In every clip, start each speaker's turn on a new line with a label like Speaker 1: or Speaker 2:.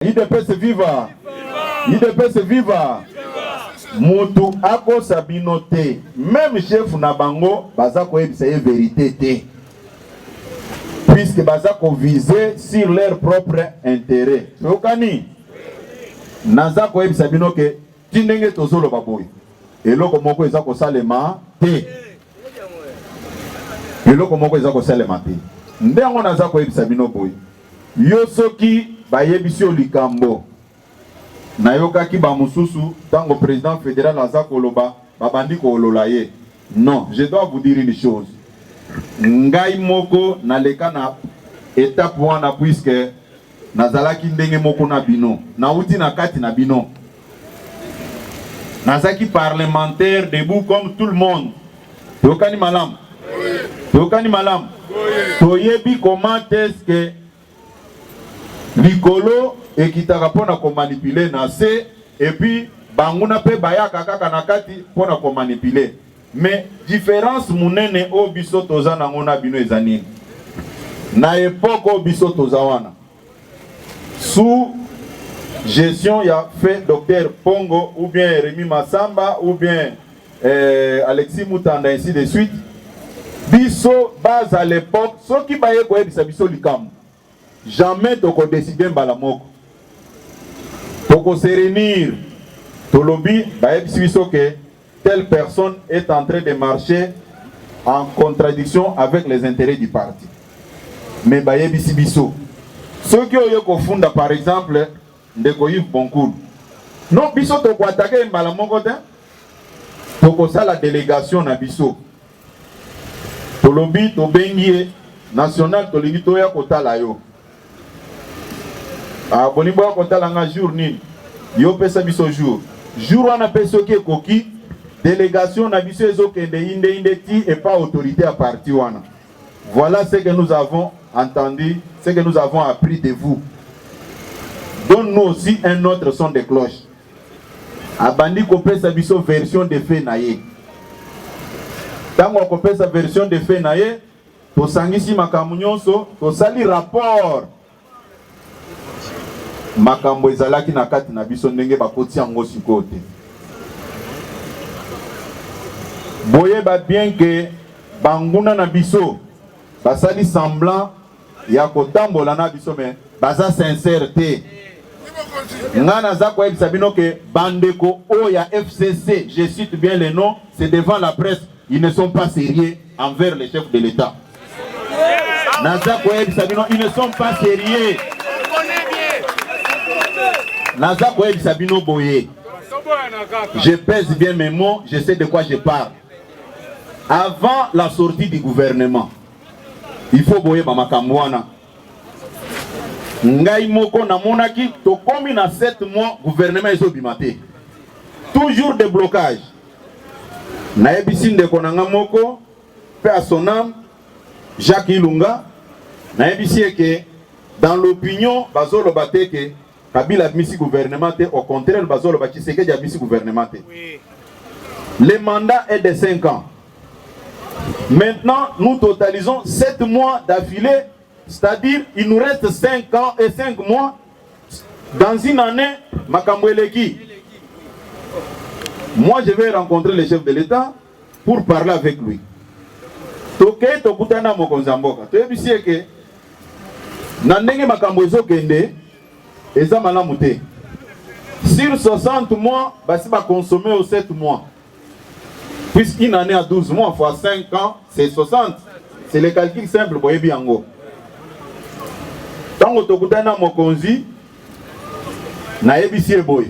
Speaker 1: IDPS viva! IDPS viva! Mutu ako sabino te. Même chef na bango, baza ko ebisa vérité te. Puisque baza ko viser sur leur propre intérêt. Tokani? Naza ko ebisa bino ke tindenge tozolo baboy. Eloko moko eza ko salema te. Eloko moko eza ko salema te. Ndengo naza ko ebisa bino boy. Yo soki bayebisi likambo nayokaki ba mususu tango président fédéral aza koloba babandi kolola ye. Non, je dois vous dire une chose. Ngai moko naleka na étape wana puisque nazalaki ndenge moko na bino nauti na kati na bino nazaki parlementaire debout comme tout le monde. Tokani malam tokani malam toyebi comment est-ce que likolo ekitaka pona ko manipuler na se et puis banguna pe bayaka kaka na kati pona ko manipuler. Mais différence munene o biso toza na ngona bino ezani na époque o biso toza wana sous gestion ya fait docteur Pongo ou bien Rémi Massamba ou bien Alexis Moutanda ainsi de suite biso base à l'époque ceux qui baye ko ebisa biso likam jamais toko décider mbala moko toko se réunir tolobi baebisi biso que telle personne est en train de marcher en contradiction avec les intérêts du parti. Mais baebisi biso ceux qui ont kofunda par exemple ndeko Yves Boncour non biso toko attaquer mbala moko te toko sala délégation na biso tolobi to bengi national tolingi to ya kotala yo bonimbo ya kotala nga jour nini yo pesa biso jour wana peso ki ekoki délégation na biso ezokende inde ti et pas autorité à parti wana. Voilà ce que nous avons entendu, ce que nous avons appris de vous. Donne-nous aussi un autre son de cloche. Abandi kopesa biso version de fait na ye. Tango kopesa version de fait na ye, to sangisi makambo nyonso, to sali rapport. Makambo ezalaki na kati na biso ndenge bakoti yango sikote. Boye ba bien que banguna na biso basali semblant ya kotambola na biso mais baza sincère te. Ngana za ko ebisa bino ke bandeko o ya FCC, je cite bien les noms, c'est devant la presse, ils ne sont pas sérieux envers les chefs de l'État. Naza ko ebisa bino, ils ne sont pas sérieux. Naza ko ebisa bino boye. Je pèse bien mes mots, je sais de quoi je parle. Avant la sortie du gouvernement, il faut boye ba makamwana. Ngai moko na monaki to komi na 7 mois gouvernement ezobimate. Toujours des blocages. Na ebisi ndeko na nga moko pe à son âme Jacques Ilunga na ebisi que dans l'opinion bazolo bateke Kabila misi gouvernement te, au contraire bazolo baki seke ja misi gouvernement te. Le mandat est de 5 ans. Maintenant, nous totalisons 7 mois d'affilée, c'est-à-dire il nous reste 5 ans et 5 mois. Dans une année, Makambweleki. Moi, je vais rencontrer le chef de l'État pour parler avec lui. Toke tokutana mokonzamboka. Toyebisi ke na ndenge makambo ezokende eza malamu te. Sur 60 mois, basi ba consommer au 7 mois. Puisqu'une année à 12 mois fois 5 ans, c'est 60. C'est le calcul simple pour yebi yango. Tango tokutana mokonzi na yebisi boy.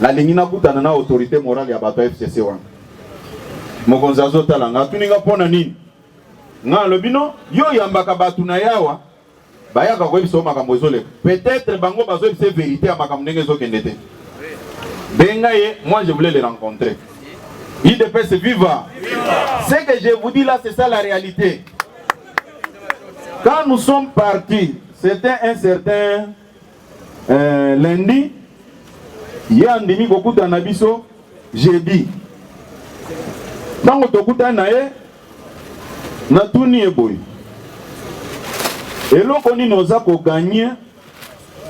Speaker 1: La lingina kutana na autorité morale ya bato FCC wana. Mokonzi azotala nga tuninga pona nini? Nga lobino yo yambaka batu na yawa. Bayaka ko biso makambo ezole. Peut-être bango bazo biso vérité ya makambo ndenge ezokende te. Benga ye, moi je voulais les rencontrer. IDPS viva. Ce que je vous dis là, c'est ça la réalité. Quand nous sommes partis, c'était un certain lundi, il y a un demi beaucoup d'anabiso, j'ai dit, quand on t'écoute un aïe, na tout n'y est boy. Et l'on connaît nos accords gagnés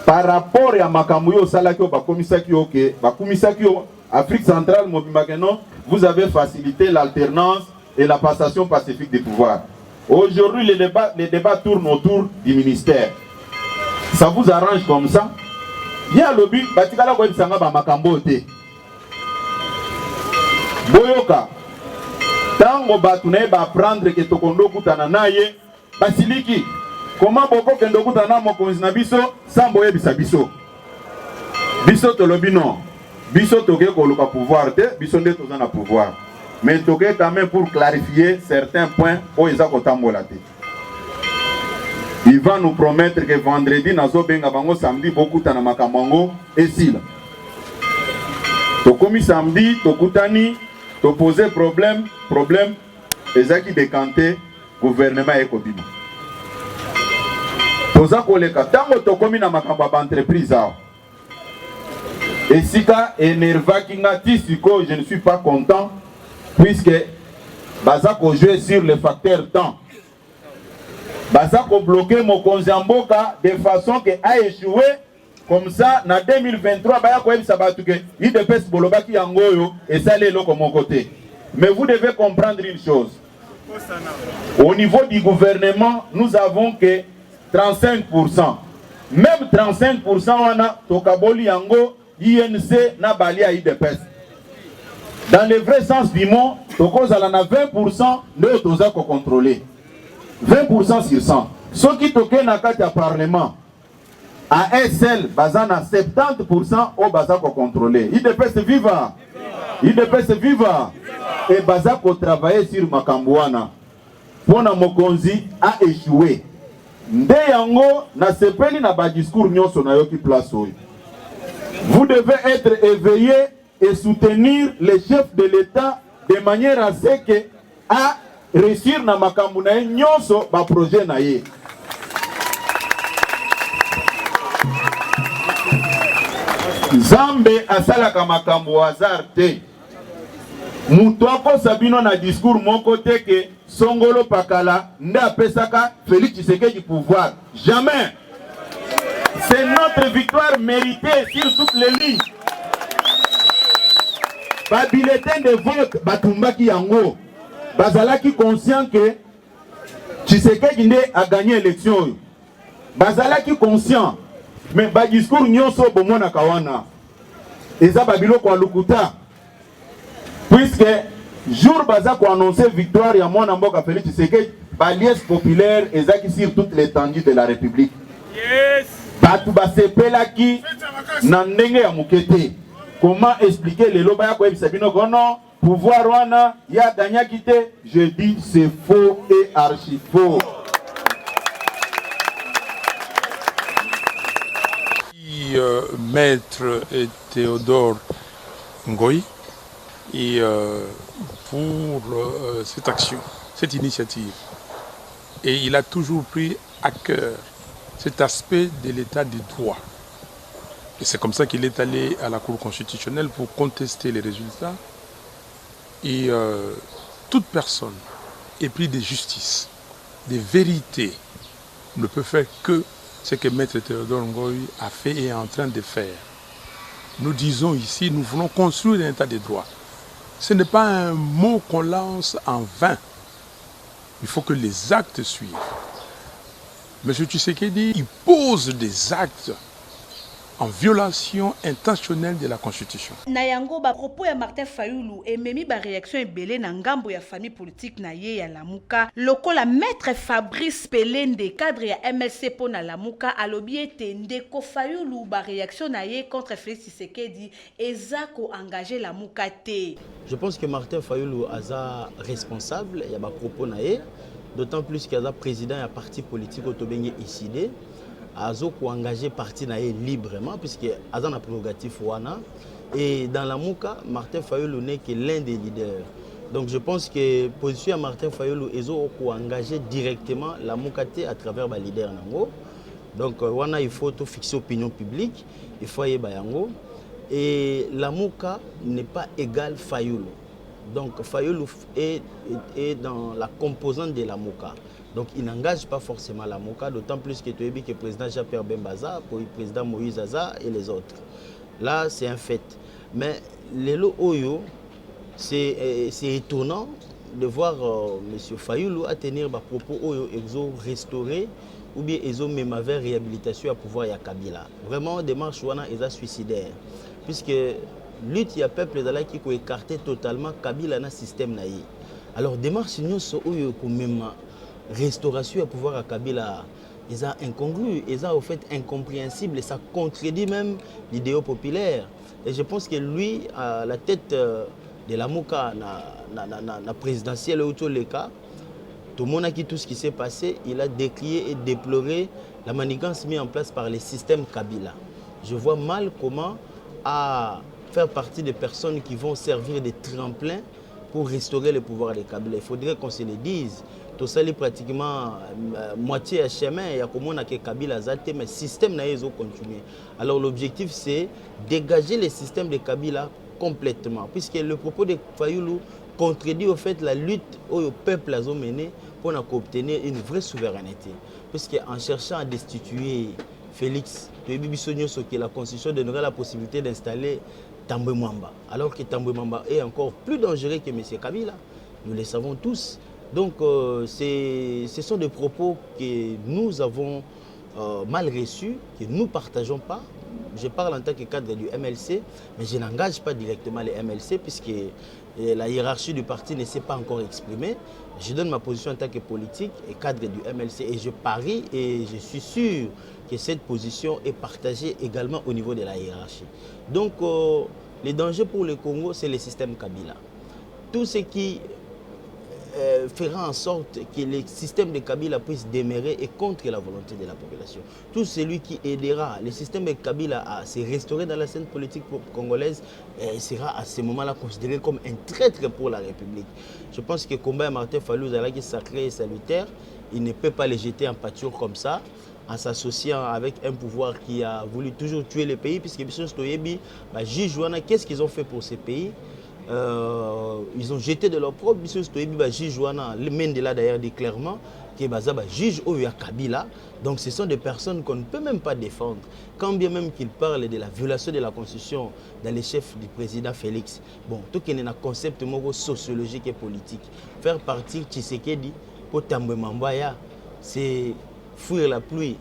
Speaker 1: par rapport à Makamuyo Salakio Bakomisakio ke Bakomisakio Afrique centrale Mobimageno, vous avez facilité l'alternance et la passation pacifique des pouvoirs. Aujourd'hui, les débats tournent autour du ministère. Ça vous arrange comme ça? Il y a le but, Batikala Kouebisanga Bamakambo te. Boyoka, tango batune ba prendre que tokondo kutana naye, basiliki. Comment boko kendo kutana mokonzi na biso, samboye bisabiso. Biso tolobi non. Biso toke koluka pouvoir te, biso nde tozana pouvoir. Mais toke quand même pour clarifier certains points où ils ont kotambola te. Il va nous promettre que vendredi, nazo benga bango samedi, beaucoup tana makamango et sila. Tokomi samedi, tokutani, to poser problème, et ça qui décanté, gouvernement et kobima. Toza koleka, tango tokomi na makamba entreprise. Et si ka énerva kinga tisiko, je ne suis pas content, puisque bazako jouer sur le facteur temps. Bazako bloquer mon konzamboka de façon que a échoué. Comme ça, en 2023, il dépêche Bolobaki Yangoyo et ça les lots mon côté. Mais vous devez comprendre une chose. Au niveau du gouvernement, nous avons que 35%. Même 35%, on a Tokaboli Yango, INC, Nabali à IDPS. Dans le vrai sens du mot, Tokos a 20% de Tozako contrôlé. 20% sur 100. Ce qui toquent dans le Parlement. À SL, bazana 70% au bazako contrôlé. Il dépêche vivre. Il dépêche vivre. Et bazako travailler sur Makambouana. Pona Mokonzi a échoué. Nde yango na sepeli na ba discours nyonso na yoki place oyo. Vous devez être éveillé et soutenir les chefs de l'État de manière à ce que à réussir na makambu na nyonso ba projet na ye. Zambe asalaka makambo hasard te. Mutu akosabino na discours moko te ke Songolo Pakala nde apesaka Félix Tshisekedi pouvoir. Jamais. C'est notre victoire méritée sur toutes les lignes. Ba bulletin de vote batumbaki yango. Bazalaki conscient que Tshisekedi nde a gagné l'élection. Bazalaki conscient. Mais ba discours nyonso bomona kawana. Eza babilo kwa lukuta. Puisque jour baza ko annoncer victoire ya mwana mboka Félix Tshisekedi, ba liesse populaire ezaki sur toute l'étendue de la République. Yes. Batu basepelaki na ndenge ya mukete. Comment expliquer les loba ya ko ebisa bino kono pouvoir wana ya gagné te? Je dis c'est faux et archi faux.
Speaker 2: Maître Théodore Ngoï et pour cette action, cette initiative. Et il a toujours pris à cœur cet aspect de l'état du droit. Et c'est comme ça qu'il est allé à la Cour constitutionnelle pour contester les résultats. Et toute personne épris de justice, de vérité, ne peut faire que ce que Maître Théodore Ngoï a fait et est en train de faire. Nous disons ici, nous voulons construire un état de droit. Ce n'est pas un mot qu'on lance en vain. Il faut que les actes suivent. M. Tshisekedi, il pose des actes en violation intentionnelle de la Constitution.
Speaker 3: Nayango ba propos ya Martin Fayulu et memi ba réaction ebele na ngambo ya famille politique na ye ya Lamuka. Lokola maître Fabrice Pelende cadre ya MLC pour na Lamuka alobi ete ndeko Fayulu ba réaction na ye contre Félix Tshisekedi ezako engagé Lamuka te.
Speaker 4: Je pense que Martin Fayulu aza responsable ya ba propos na ye, d'autant plus qu'il a président ya parti politique autobengi ICD. Azo ko engagé parti na librement puisque Azan a prérogatif wana et dans la Mouka Martin Fayulu n'est que l'un des leaders. Donc je pense que position à Martin Fayulu ezo ko engagé directement la Mouka à travers ba leader nango. Donc wana il faut tout fixer opinion publique, il faut y bayango et la Mouka n'est pas égal Fayulu. Donc Fayulu est dans la composante de la Mouka. Donc il n'engage pas forcément la Lamuka, d'autant plus que tu as vu que le président Jean-Pierre Bembaza, le président Moïse Aza et les autres. Là, c'est un fait. Mais les lots Oyo, c'est étonnant de voir M. Fayoulou à tenir des propos Oyo, exo restauré ou bien exo même vers réhabilitation à pouvoir ya Kabila. Vraiment, démarche wana est suicidaire. Puisque lutte, il y a peuple qui a écarté totalement Kabila dans le système. Alors, démarche Oyo pour même restauration à pouvoir à Kabila, ils sont incongrus, ils sont au fait incompréhensibles et ça contredit même l'idéal populaire. Et je pense que lui, à la tête de la Lamuka, la présidentielle ou tout le cas, tout le monde a dit tout ce qui s'est passé, il a décrié et déploré la manigance mise en place par le système Kabila. Je vois mal comment à faire partie des personnes qui vont servir de tremplin pour restaurer le pouvoir de Kabila. Il faudrait qu'on se le dise. Tout ça est pratiquement moitié à chemin. Il y a comment que Kabila zate, mais le système n'a pas continué. Alors l'objectif c'est dégager le système de Kabila complètement, puisque le propos de Fayoulou contredit au fait la lutte au peuple a mené pour obtenir une vraie souveraineté. Puisque en cherchant à destituer Félix, la Constitution donnerait la possibilité d'installer Tambwe Mwamba. Alors que Tambwe Mwamba est encore plus dangereux que M. Kabila. Nous le savons tous. Donc, ce sont des propos que nous avons mal reçus, que nous ne partageons pas. Je parle en tant que cadre du MLC, mais je n'engage pas directement les MLC puisque la hiérarchie du parti ne s'est pas encore exprimée. Je donne ma position en tant que politique et cadre du MLC et je parie et je suis sûr que cette position est partagée également au niveau de la hiérarchie. Donc, le danger pour le Congo, c'est le système Kabila. Tout ce qui fera en sorte que le système de Kabila puisse demeurer et contre la volonté de la population. Tout celui qui aidera le système de Kabila à se restaurer dans la scène politique congolaise sera à ce moment-là considéré comme un traître pour la République. Je pense que Combat Martin Fayulu est sacré et salutaire. Il ne peut pas les jeter en pâture comme ça, en s'associant avec un pouvoir qui a voulu toujours tuer le pays, puisque qu'est-ce qu'ils ont fait pour ces pays? Ils ont jeté de leur propre juge Mendela d'ailleurs dit clairement que juge Oya Kabila. Donc ce sont des personnes qu'on ne peut même pas défendre. Quand bien même qu'ils parlent de la violation de la constitution dans les chefs du président Félix. Bon, tout qu'il y a un concept sociologique et politique. Faire partir Tshisekedi pour Tambwe Mambaya, c'est fuir la pluie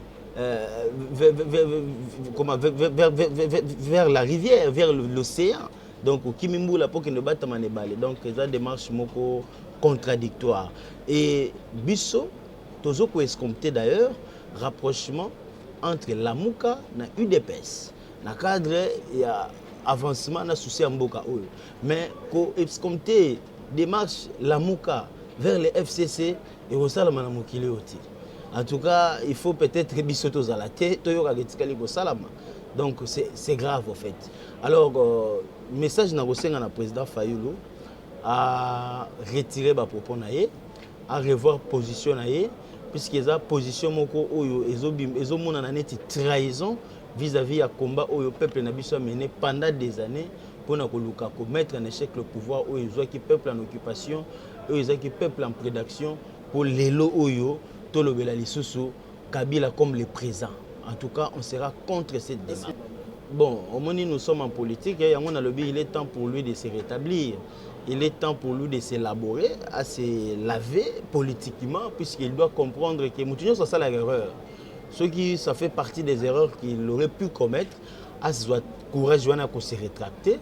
Speaker 4: vers la rivière, vers l'océan. Donc, Kimimboula pour qu'il ne batte pas les balles. Donc, c'est une démarche contradictoire. Et Bisso, toujours qu'on escompté d'ailleurs, rapprochement entre la Lamuka et l'UDPS. Dans le cadre, il y a avancement dans le souci Mboka. Mais qu'on escompté démarche Lamuka vers le FCC et au Salama Namukile aussi. En tout cas, il faut peut-être Bisso à la tête, donc c'est grave en fait. Alors, le message na président Fayoulou à retirer les propos, à revoir position, puisqu'il y a position trahison vis-à-vis du combat où le peuple a mené pendant des années pour mettre en échec le pouvoir où il y a le peuple en occupation, où il y a le peuple en prédation pour les lots Oyo, Tolobela Lisusu, Kabila comme le présent. En tout cas, on sera contre cette démarche. Bon, au moment où nous sommes en politique, il est temps pour lui de se rétablir. Il est temps pour lui de s'élaborer, à se laver politiquement, puisqu'il doit comprendre que Moutinho, c'est ça l'erreur. Ce qui, ça fait partie des erreurs qu'il aurait pu commettre, à ce courage pour se rétracter,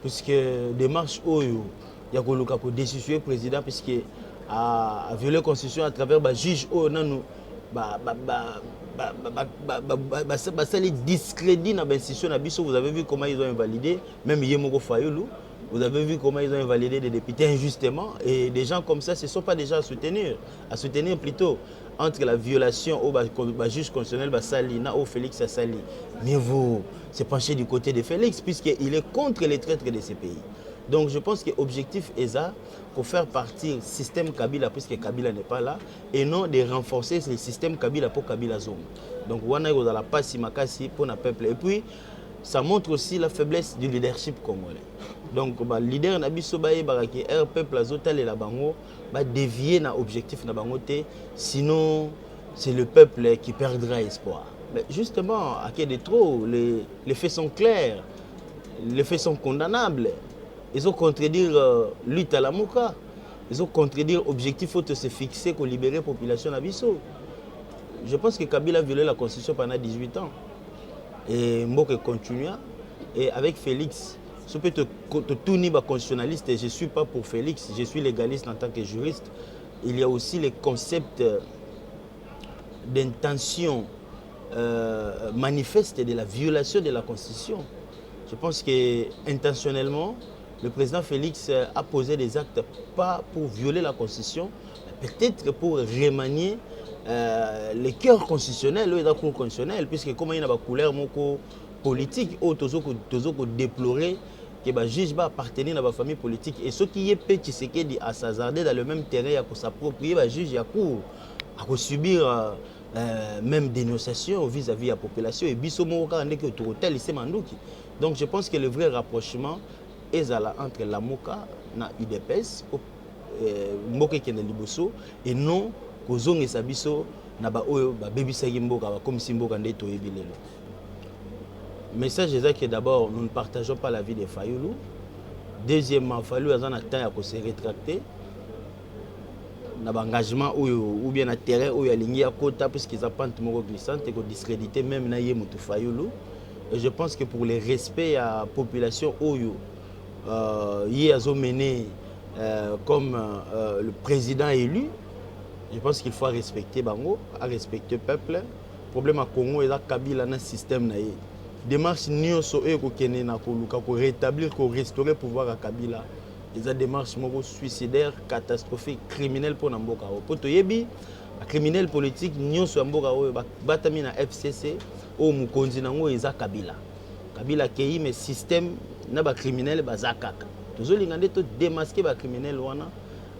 Speaker 4: puisque démarche où il y a une décision du président, puisqu'il a violé la constitution à travers le juge où ça les discrédit dans l'institution. Vous avez vu comment ils ont invalidé, même Yemoko Fayoulou, vous avez vu comment ils ont invalidé des députés injustement. Et des gens comme ça, ce ne sont pas des gens à soutenir plutôt entre la violation au juge constitutionnel Salina ou Félix Assali. Mais vous se penchez du côté de Félix, puisqu'il est contre les traîtres de ces pays. Donc je pense que l'objectif est ça, pour faire partir le système Kabila, puisque Kabila n'est pas là, et non de renforcer le système Kabila pour Kabila Zone. Donc on a la passe makasi pour le peuple. Et puis, ça montre aussi la faiblesse du leadership congolais. Donc, le leader Nabiso Baye Baraki, un peuple azotal et la bango, va dévier na objectif na bangote, sinon c'est le peuple qui perdra espoir. Mais justement, à quai de trop, les faits sont clairs, les faits sont condamnables. Ils ont contredire lutte à la Mouka, ils ont contredire objectif faut se fixer pour libérer la population Nabiso. Je pense que Kabila a violé la constitution pendant 18 ans. Et Mboke continue. Et avec Félix, je peux te tourner constitutionnaliste et je ne suis pas pour Félix, je suis légaliste en tant que juriste. Il y a aussi les concepts d'intention manifeste de la violation de la constitution. Je pense qu'intentionnellement, le président Félix a posé des actes pas pour violer la constitution, mais peut-être pour remanier les cœurs constitutionnels, les cours constitutionnels, puisque comme il y a une couleur politique, toujours déplorer que le juge va appartenir à la famille politique. Et ce qui est petit, c'est qu'il a s'hasarder dans le même terrain, à s'approprier le juge, à subir même dénonciation vis-à-vis de la population. Et donc je pense que le vrai rapprochement est entre la MOCA et l'UDPS, et non kozonga sabiso na ba oyo ba bebisaki mboka ba komisi mboka nde toyebi lelo. Message est que d'abord nous ne partageons pas la vie de Fayulu. Deuxièmement, Fayulu a un temps à se rétracter. Na engagement ou bien na terrain où il y a ligne à côté puisqu'ils apprennent moko glissante et qu'on discréditer même na yemutu Fayulu. Et je pense que pour le respect à la population oyo y a mené comme le président élu. Je pense qu'il faut respecter Bango, respecter le peuple. Le problème à Congo, c'est Kabila dans le système. Démarche nyonso e ko kene na ko luka ko rétablir, ko restaurer le pouvoir à Kabila. Les démarches suicidaires, catastrophiques, criminelles pour Namboka. Pour toyebi, criminel politique nyonso Mboka o batami na FCC o mukonzi nango eza Kabila. Kabila kei mais système na ba criminel bazakaka. Tozolinga nde to démasquer ba criminel wana.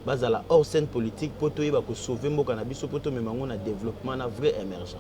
Speaker 4: Bazala hors scène politique pour sauver Mboka na biso pour to memango na développement na vraie émergence.